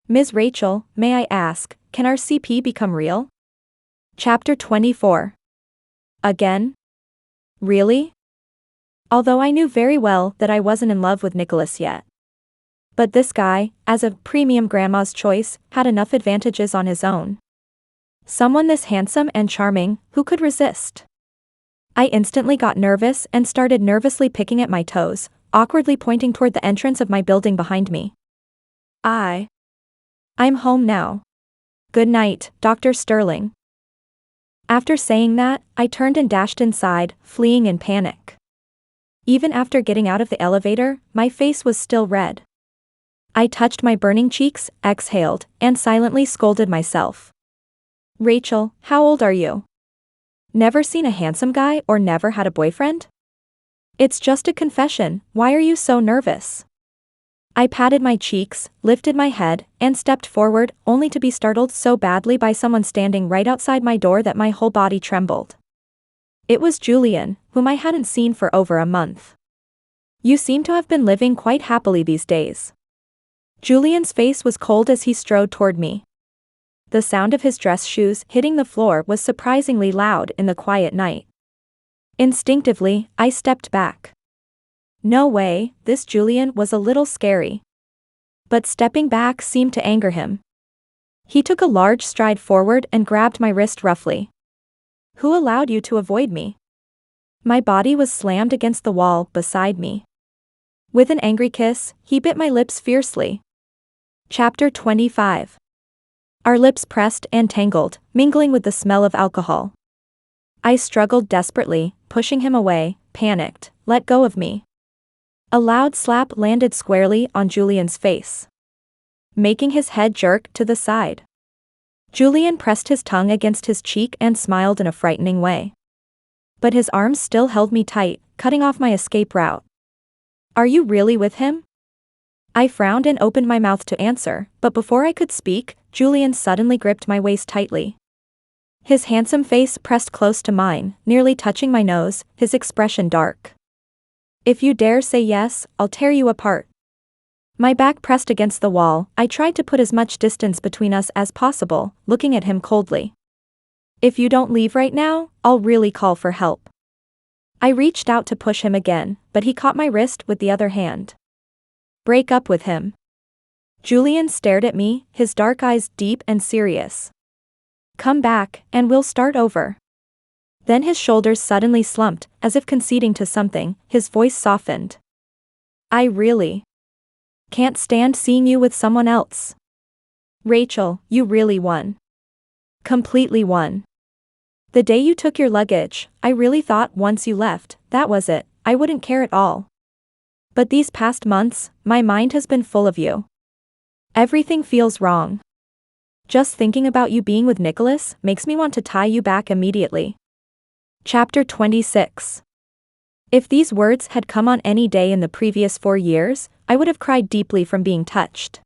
Ms. Rachel, may I ask, can our CP become real? Chapter 24. Again? Really? Although I knew very well that I wasn't in love with Nicholas yet. But this guy, as a premium grandma's choice, had enough advantages on his own. Someone this handsome and charming, who could resist? I instantly got nervous and started nervously picking at my toes, awkwardly pointing toward the entrance of my building behind me. I'm home now. Good night, Dr. Sterling. After saying that, I turned and dashed inside, fleeing in panic. Even after getting out of the elevator, my face was still red. I touched my burning cheeks, exhaled, and silently scolded myself. Rachel, how old are you? Never seen a handsome guy or never had a boyfriend? It's just a confession, why are you so nervous? I patted my cheeks, lifted my head, and stepped forward, only to be startled so badly by someone standing right outside my door that my whole body trembled. It was Julian, whom I hadn't seen for over a month. You seem to have been living quite happily these days. Julian's face was cold as he strode toward me. The sound of his dress shoes hitting the floor was surprisingly loud in the quiet night. Instinctively, I stepped back. No way, this Julian was a little scary. But stepping back seemed to anger him. He took a large stride forward and grabbed my wrist roughly. Who allowed you to avoid me? My body was slammed against the wall beside me. With an angry kiss, he bit my lips fiercely. Chapter 25. Our lips pressed and tangled, mingling with the smell of alcohol. I struggled desperately, pushing him away, panicked, let go of me. A loud slap landed squarely on Julian's face, making his head jerk to the side. Julian pressed his tongue against his cheek and smiled in a frightening way. But his arms still held me tight, cutting off my escape route. Are you really with him? I frowned and opened my mouth to answer, but before I could speak, Julian suddenly gripped my waist tightly. His handsome face pressed close to mine, nearly touching my nose, his expression dark. If you dare say yes, I'll tear you apart. My back pressed against the wall, I tried to put as much distance between us as possible, looking at him coldly. If you don't leave right now, I'll really call for help. I reached out to push him again, but he caught my wrist with the other hand. Break up with him. Julian stared at me, his dark eyes deep and serious. Come back, and we'll start over. Then his shoulders suddenly slumped, as if conceding to something, his voice softened. I really can't stand seeing you with someone else. Rachel, you really won. Completely won. The day you took your luggage, I really thought once you left, that was it, I wouldn't care at all. But these past months, my mind has been full of you. Everything feels wrong. Just thinking about you being with Nicholas makes me want to tie you back immediately. Chapter 26. If these words had come on any day in the previous 4 years, I would have cried deeply from being touched.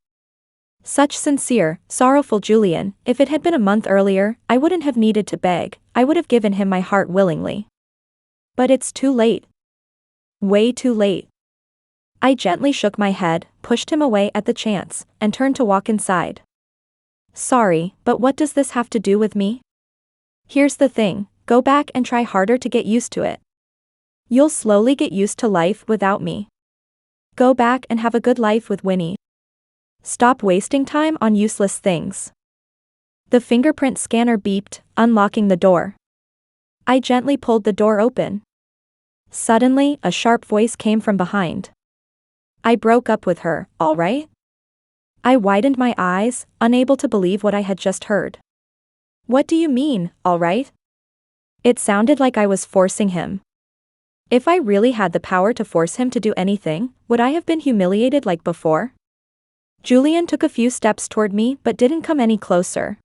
Such sincere, sorrowful Julian, if it had been a month earlier, I wouldn't have needed to beg, I would have given him my heart willingly. But it's too late. Way too late. I gently shook my head, pushed him away at the chance, and turned to walk inside. Sorry, but what does this have to do with me? Here's the thing, go back and try harder to get used to it. You'll slowly get used to life without me. Go back and have a good life with Winni. Stop wasting time on useless things. The fingerprint scanner beeped, unlocking the door. I gently pulled the door open. Suddenly, a sharp voice came from behind. I broke up with her, all right? I widened my eyes, unable to believe what I had just heard. What do you mean, all right? It sounded like I was forcing him. If I really had the power to force him to do anything, would I have been humiliated like before? Julian took a few steps toward me but didn't come any closer.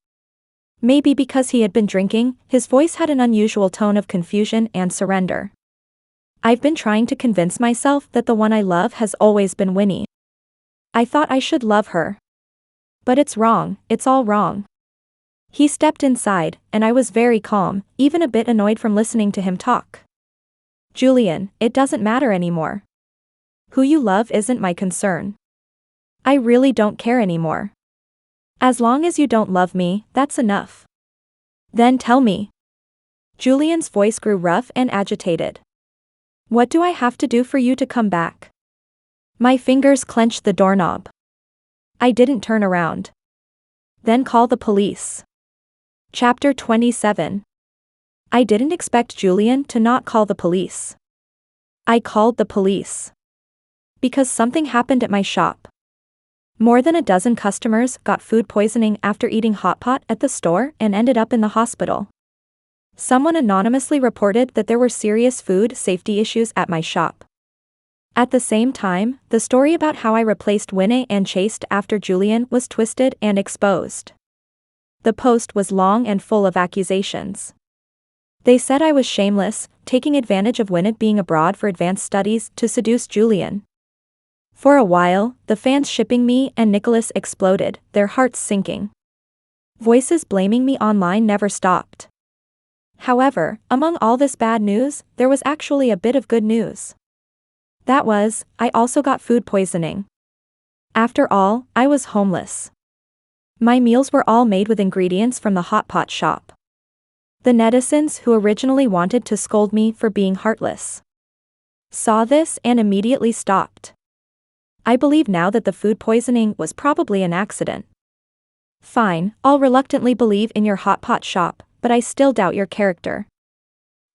Maybe because he had been drinking, his voice had an unusual tone of confusion and surrender. I've been trying to convince myself that the one I love has always been Winnie. I thought I should love her. But it's wrong, it's all wrong. He stepped inside, and I was very calm, even a bit annoyed from listening to him talk. Julian, it doesn't matter anymore. Who you love isn't my concern. I really don't care anymore. As long as you don't love me, that's enough. Then tell me. Julian's voice grew rough and agitated. What do I have to do for you to come back? My fingers clenched the doorknob. I didn't turn around. Then call the police. Chapter 27. I didn't expect Julian to not call the police. I called the police. Because something happened at my shop. More than a dozen customers got food poisoning after eating hot pot at the store and ended up in the hospital. Someone anonymously reported that there were serious food safety issues at my shop. At the same time, the story about how I replaced Winni and chased after Julian was twisted and exposed. The post was long and full of accusations. They said I was shameless, taking advantage of Winni being abroad for advanced studies to seduce Julian. For a while, the fans shipping me and Nicholas exploded, their hearts sinking. Voices blaming me online never stopped. However, among all this bad news, there was actually a bit of good news. That was, I also got food poisoning. After all, I was homeless. My meals were all made with ingredients from the hot pot shop. The netizens who originally wanted to scold me for being heartless saw this and immediately stopped. I believe now that the food poisoning was probably an accident. Fine, I'll reluctantly believe in your hot pot shop, but I still doubt your character.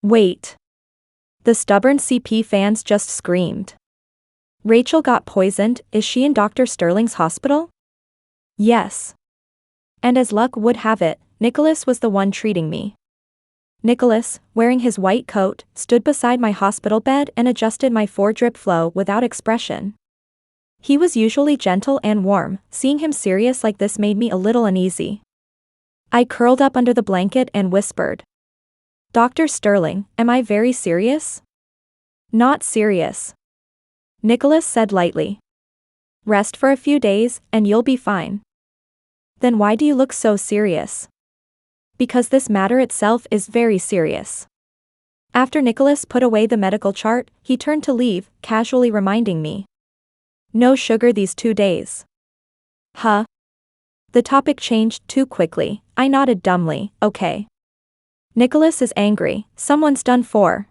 Wait. The stubborn CP fans just screamed. Rachel got poisoned, is she in Dr. Sterling's hospital? Yes. And as luck would have it, Nicholas was the one treating me. Nicholas, wearing his white coat, stood beside my hospital bed and adjusted my drip flow without expression. He was usually gentle and warm, seeing him serious like this made me a little uneasy. I curled up under the blanket and whispered. Dr. Sterling, am I very serious? Not serious. Nicholas said lightly. Rest for a few days, and you'll be fine. Then why do you look so serious? Because this matter itself is very serious. After Nicholas put away the medical chart, he turned to leave, casually reminding me. No sugar these 2 days. Huh? The topic changed too quickly. I nodded dumbly, okay. Nicholas is angry, someone's done for.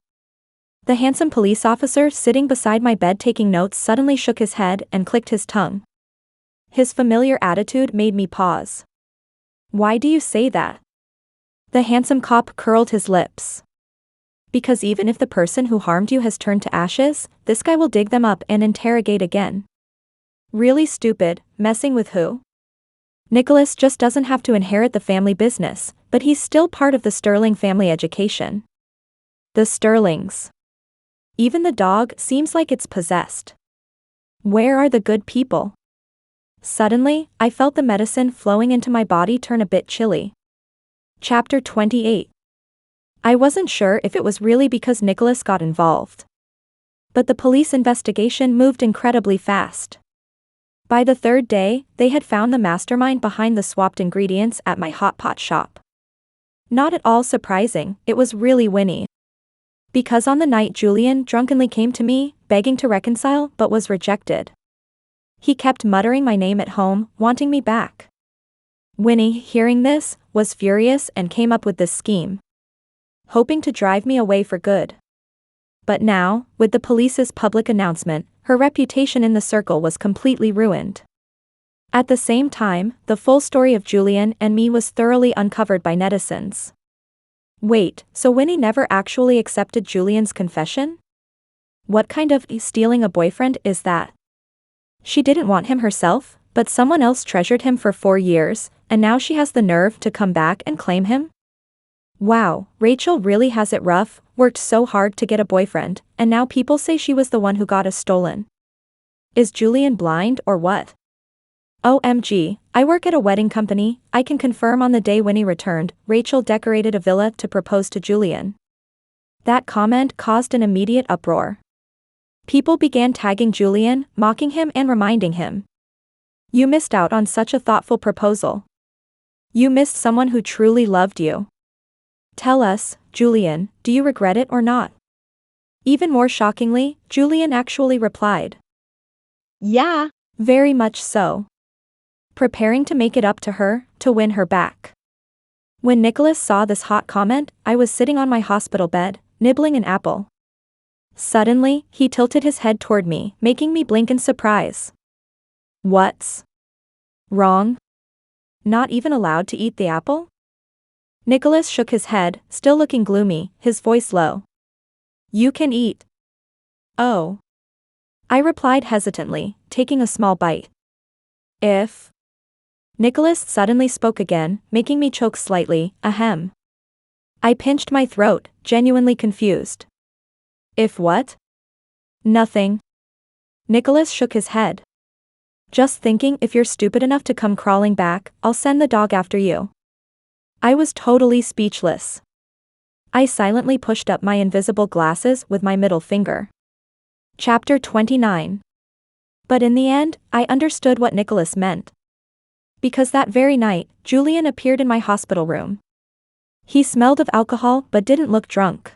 The handsome police officer sitting beside my bed taking notes suddenly shook his head and clicked his tongue. His familiar attitude made me pause. Why do you say that? The handsome cop curled his lips. Because even if the person who harmed you has turned to ashes, this guy will dig them up and interrogate again. Really stupid, messing with who? Nicholas just doesn't have to inherit the family business, but he's still part of the Sterling family education. The Sterlings. Even the dog seems like it's possessed. Where are the good people? Suddenly, I felt the medicine flowing into my body turn a bit chilly. Chapter 28. I wasn't sure if it was really because Nicholas got involved. But the police investigation moved incredibly fast. By the 3rd day, they had found the mastermind behind the swapped ingredients at my hot pot shop. Not at all surprising, it was really Winnie. Because on the night Julian drunkenly came to me, begging to reconcile but was rejected. He kept muttering my name at home, wanting me back. Winnie, hearing this, was furious and came up with this scheme. Hoping to drive me away for good. But now, with the police's public announcement, her reputation in the circle was completely ruined. At the same time, the full story of Julian and me was thoroughly uncovered by netizens. Wait, so Winnie never actually accepted Julian's confession? What kind of stealing a boyfriend is that? She didn't want him herself, but someone else treasured him for 4 years, and now she has the nerve to come back and claim him? Wow, Rachel really has it rough, worked so hard to get a boyfriend, and now people say she was the one who got us stolen. Is Julian blind or what? OMG, I work at a wedding company. I can confirm on the day Winnie returned, Rachel decorated a villa to propose to Julian. That comment caused an immediate uproar. People began tagging Julian, mocking him and reminding him. You missed out on such a thoughtful proposal. You missed someone who truly loved you. Tell us, Julian, do you regret it or not? Even more shockingly, Julian actually replied. Yeah. Very much so. Preparing to make it up to her, to win her back. When Nicholas saw this hot comment, I was sitting on my hospital bed, nibbling an apple. Suddenly, he tilted his head toward me, making me blink in surprise. What's wrong? Not even allowed to eat the apple? Nicholas shook his head, still looking gloomy, his voice low. You can eat. Oh. I replied hesitantly, taking a small bite. If. Nicholas suddenly spoke again, making me choke slightly, ahem. I pinched my throat, genuinely confused. If what? Nothing. Nicholas shook his head. Just thinking if you're stupid enough to come crawling back, I'll send the dog after you. I was totally speechless. I silently pushed up my invisible glasses with my middle finger. Chapter 29. But in the end, I understood what Nicholas meant. Because that very night, Julian appeared in my hospital room. He smelled of alcohol but didn't look drunk.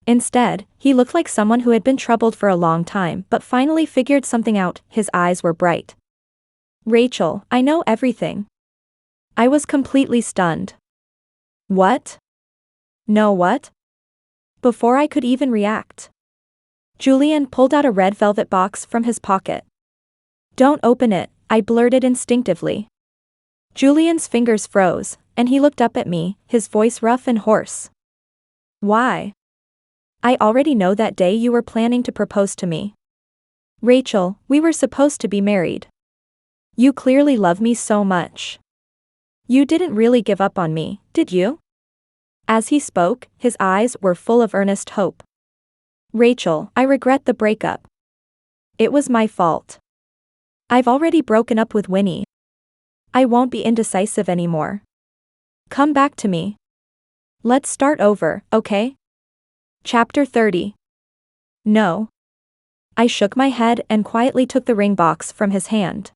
Instead, he looked like someone who had been troubled for a long time but finally figured something out. His eyes were bright. Rachel, I know everything. I was completely stunned. What? No what? Before I could even react, Julian pulled out a red velvet box from his pocket. Don't open it, I blurted instinctively. Julian's fingers froze, and he looked up at me, his voice rough and hoarse. Why? I already know that day you were planning to propose to me. Rachel, we were supposed to be married. You clearly love me so much. You didn't really give up on me, did you? As he spoke, his eyes were full of earnest hope. Rachel, I regret the breakup. It was my fault. I've already broken up with Winnie. I won't be indecisive anymore. Come back to me. Let's start over, okay? Chapter 30. No. I shook my head and quietly took the ring box from his hand.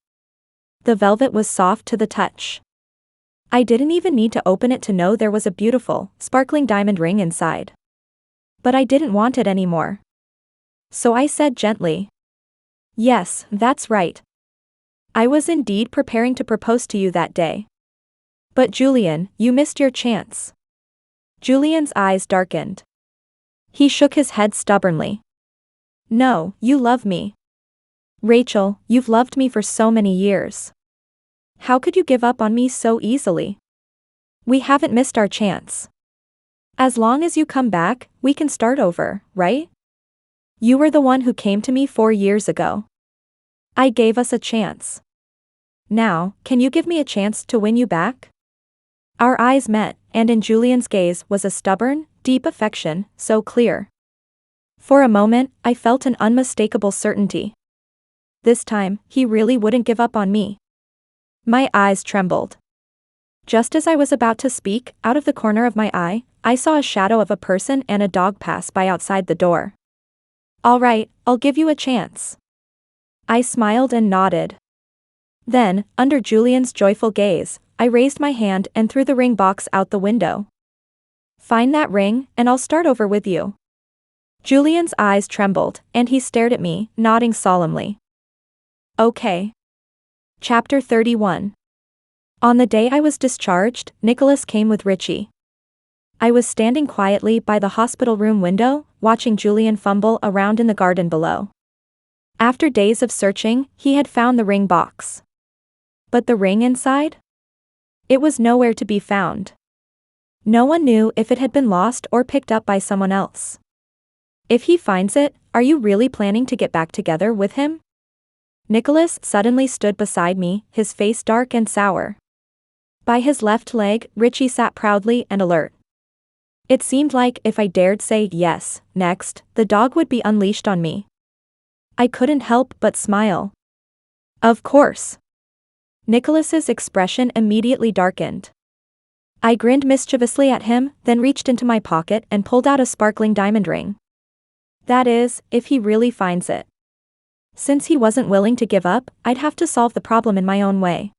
The velvet was soft to the touch. I didn't even need to open it to know there was a beautiful, sparkling diamond ring inside. But I didn't want it anymore. So I said gently. Yes, that's right. I was indeed preparing to propose to you that day. But Julian, you missed your chance. Julian's eyes darkened. He shook his head stubbornly. No, you love me. Rachel, you've loved me for so many years. How could you give up on me so easily? We haven't missed our chance. As long as you come back, we can start over, right? You were the one who came to me 4 years ago. I gave us a chance. Now, can you give me a chance to win you back? Our eyes met, and in Julian's gaze was a stubborn, deep affection, so clear. For a moment, I felt an unmistakable certainty. This time, he really wouldn't give up on me. My eyes trembled. Just as I was about to speak, out of the corner of my eye, I saw a shadow of a person and a dog pass by outside the door. All right, I'll give you a chance. I smiled and nodded. Then, under Julian's joyful gaze, I raised my hand and threw the ring box out the window. Find that ring, and I'll start over with you. Julian's eyes trembled, and he stared at me, nodding solemnly. Okay. Chapter 31. On the day I was discharged, Nicholas came with Richie. I was standing quietly by the hospital room window, watching Julian fumble around in the garden below. After days of searching, he had found the ring box. But the ring inside? It was nowhere to be found. No one knew if it had been lost or picked up by someone else. If he finds it, are you really planning to get back together with him? Nicholas suddenly stood beside me, his face dark and sour. By his left leg, Richie sat proudly and alert. It seemed like if I dared say yes, next, the dog would be unleashed on me. I couldn't help but smile. Of course. Nicholas's expression immediately darkened. I grinned mischievously at him, then reached into my pocket and pulled out a sparkling diamond ring. That is, if he really finds it. Since he wasn't willing to give up, I'd have to solve the problem in my own way.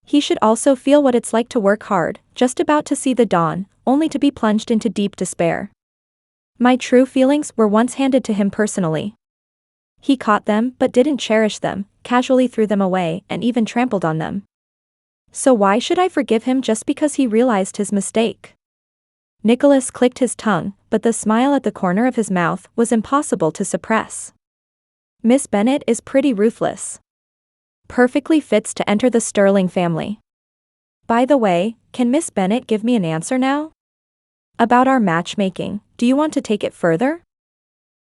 He should also feel what it's like to work hard, just about to see the dawn, only to be plunged into deep despair. My true feelings were once handed to him personally. He caught them but didn't cherish them, casually threw them away, and even trampled on them. So why should I forgive him just because he realized his mistake? Nicholas clicked his tongue, but the smile at the corner of his mouth was impossible to suppress. Miss Bennet is pretty ruthless. Perfectly fits to enter the Sterling family. By the way, can Miss Bennet give me an answer now? About our matchmaking, do you want to take it further?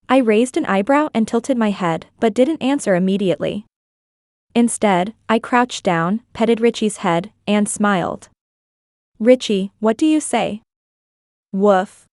I raised an eyebrow and tilted my head, but didn't answer immediately. Instead, I crouched down, petted Richie's head, and smiled. Richie, what do you say? Woof.